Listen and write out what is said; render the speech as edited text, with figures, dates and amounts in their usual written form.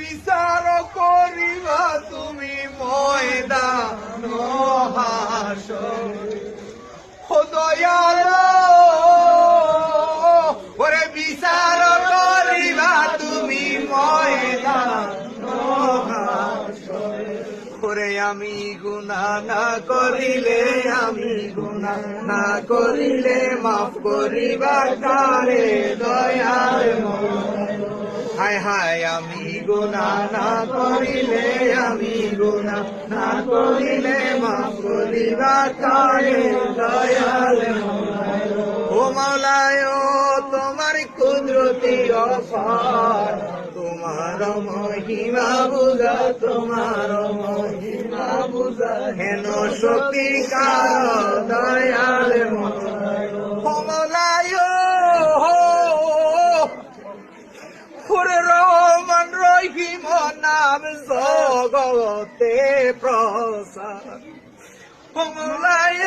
বিচার করিবা তুমি ময়দান হাসর। ও দয়ালো ওরে বিচার করিবা তুমি ময়দান হাসর। ওরে আমি গুনাহ না করিলে, আমি গুনাহ না করিলে মাফ করিবা কারে দয়াল মওলা। হায় হায় আমি গুনাহ না করিলে, আমি গুনাহ না করিলে মাফ করিবা কারে দয়াল মওলা। ও মাওলায় তোমার কুদরতি অপার, তোমার মহিমা বুঝা, তোমার মহিমা বুঝা হেন শক্তি কার দয়াল মওলা। ও মাওলায় ওরে রহমান রহিম নাম জগতে প্রসার। ও মাওলায়